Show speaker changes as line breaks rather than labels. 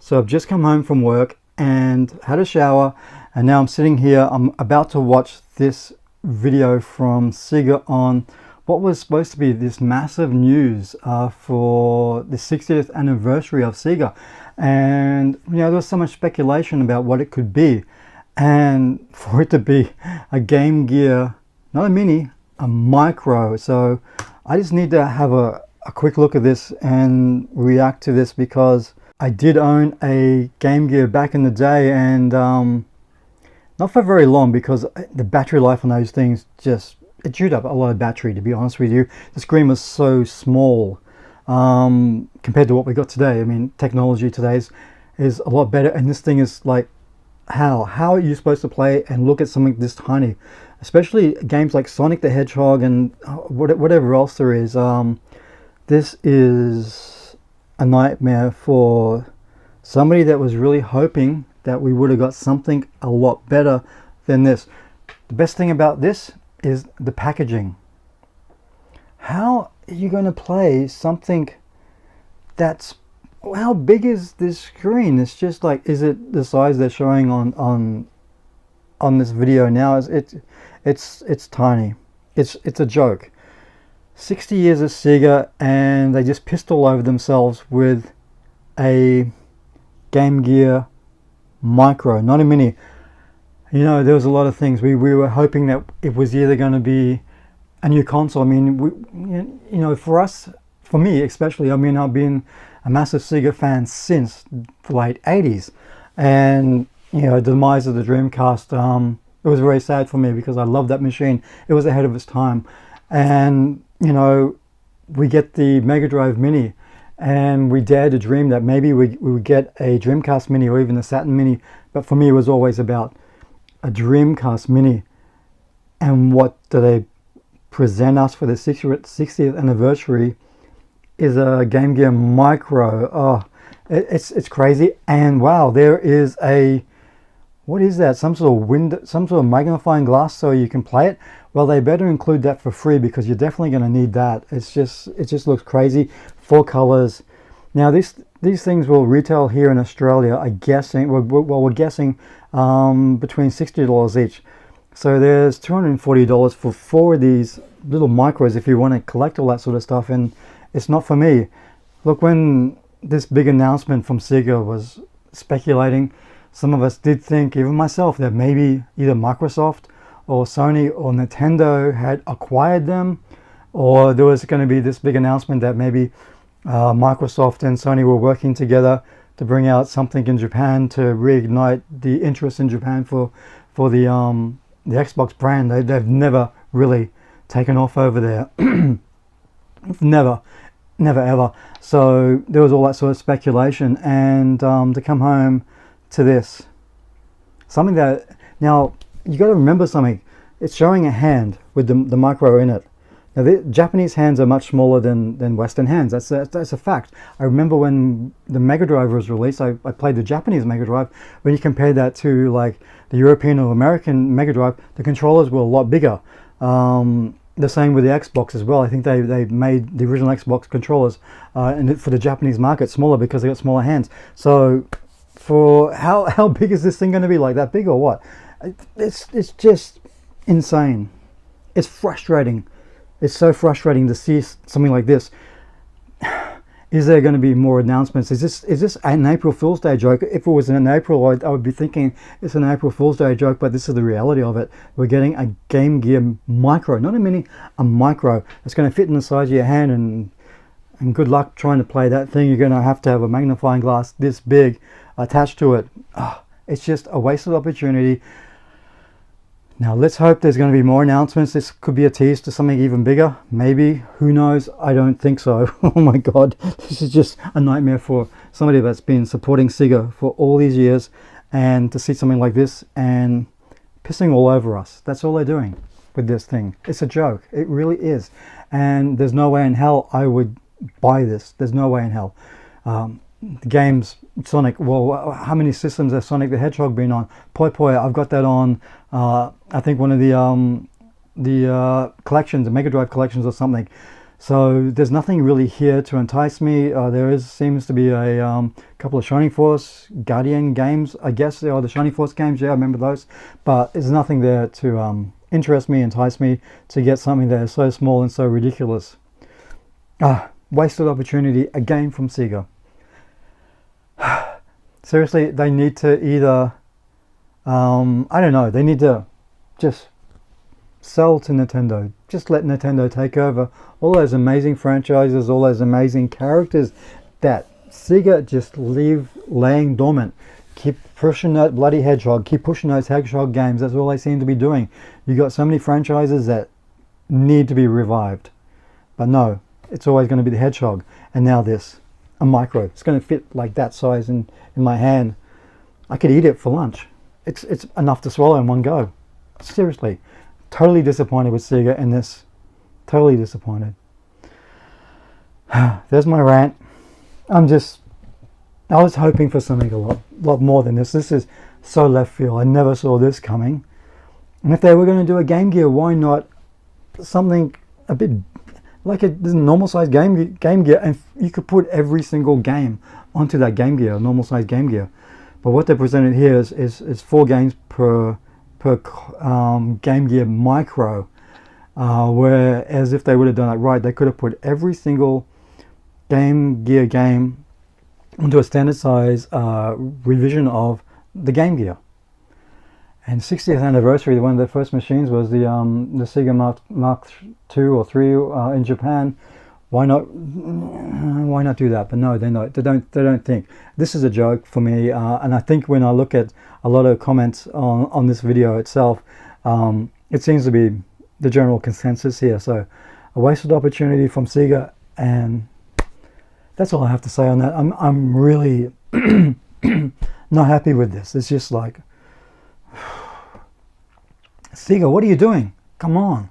So I've just come home from work and had a shower, and now I'm sitting here. I'm about to watch this video from Sega on what was supposed to be this massive news for the 60th anniversary of Sega. And there was so much speculation about what it could be, and for it to be a Game Gear, not a mini, a micro. So I just need to have a quick look at this and react to this, because I did own a Game Gear back in the day, and not for very long, because the battery life on those things it chewed up a lot of battery, to be honest with you. The screen was so small compared to what we got today. I mean, technology today is a lot better, and this thing is like, how are you supposed to play and look at something this tiny? Especially games like Sonic the Hedgehog and whatever else there is. This is a nightmare for somebody that was really hoping that we would have got something a lot better than this. The best thing about this is the packaging. How are you going to play something that's, how big is this screen? It's just like, is it the size they're showing on this video now? It's tiny. It's a joke. 60 years of Sega, and they just pissed all over themselves with a Game Gear Micro, not a mini. There was a lot of things. We were hoping that it was either going to be a new console. I mean, for me especially, I mean, I've been a massive Sega fan since the late 80s, and the demise of the Dreamcast, it was very sad for me, because I loved that machine. It was ahead of its time. And we get the Mega Drive Mini, and we dared to dream that maybe we would get a Dreamcast Mini or even a Saturn Mini. But for me, it was always about a Dreamcast Mini. And what do they present us for the 60th anniversary is a Game Gear Micro. Oh, it's crazy. And wow, there is what is that? Some sort of window, some sort of magnifying glass so you can play it. Well, they better include that for free, because you're definitely going to need that. It just looks crazy. 4 colors. Now these things will retail here in Australia, I'm guessing. We're guessing between $60 each. So there's $240 for 4 of these little micros if you want to collect all that sort of stuff. And it's not for me. Look, when this big announcement from Sega was speculating, some of us did think, even myself, that maybe either Microsoft or Sony or Nintendo had acquired them, or there was going to be this big announcement that maybe Microsoft and Sony were working together to bring out something in Japan to reignite the interest in Japan for the Xbox brand. They've never really taken off over there. Never ever. So there was all that sort of speculation, and to come home to this, something that, now you got to remember something. It's showing a hand with the micro in it. Now the Japanese hands are much smaller than Western hands. That's a fact. I remember when the Mega Drive was released, I played the Japanese Mega Drive. When you compare that to like the European or American Mega Drive, the controllers were a lot bigger. The same with the Xbox as well. I think they made the original Xbox controllers and for the Japanese market smaller, because they got smaller hands. So for how big is this thing going to be? Like that big or what? It's just insane. It's frustrating. It's so frustrating to see something like this. Is there going to be more announcements? Is this an April Fool's Day joke? If it was in April, I would be thinking it's an April Fool's Day joke, but this is the reality of it. We're getting a Game Gear Micro, not a mini, a micro. It's going to fit in the size of your hand, and good luck trying to play that thing. You're going to have a magnifying glass this big attached to it. It's just a wasted opportunity. Now let's hope there's going to be more announcements. This could be a tease to something even bigger. Maybe. Who knows? I don't think so. Oh my god. This is just a nightmare for somebody that's been supporting Sega for all these years, and to see something like this and pissing all over us. That's all they're doing with this thing. It's a joke. It really is. And there's no way in hell I would buy this. There's no way in hell. The games, Sonic, well, how many systems has Sonic the Hedgehog been on? Poi Poi, I've got that on, I think one of the collections, the Mega Drive collections or something. So there's nothing really here to entice me. There seems to be a couple of Shining Force Guardian games. I guess they are the Shining Force games. Yeah, I remember those. But there's nothing there to interest me, entice me to get something that is so small and so ridiculous. Wasted opportunity again from Sega. Seriously, they need to either, I don't know, they need to just sell to Nintendo. Just let Nintendo take over all those amazing franchises, all those amazing characters that Sega just leave laying dormant. Keep pushing that bloody hedgehog, keep pushing those hedgehog games. That's all they seem to be doing. You got so many franchises that need to be revived. But no, it's always going to be the hedgehog. And now this, a micro. It's going to fit like that size in my hand. I could eat it for lunch. It's enough to swallow in one go. Seriously. Totally disappointed with Sega in this. Totally disappointed. There's my rant. I was hoping for something a lot more than this. This is so left field. I never saw this coming. And if they were going to do a Game Gear, why not something a bit like a normal size Game Gear, and you could put every single game onto that Game Gear, a normal size Game Gear. But what they presented here is 4 games per Game Gear Micro, whereas if they would have done it right, they could have put every single Game Gear game onto a standard size revision of the Game Gear. And 60th anniversary, one of their first machines was the Sega Mark II or 3 in Japan. Why not do that? But no, they don't think. This is a joke for me, and I think when I look at a lot of comments on this video itself, it seems to be the general consensus here. So a wasted opportunity from Sega, and that's all I have to say on that. I'm really not happy with this. It's just like, Sega, what are you doing? Come on.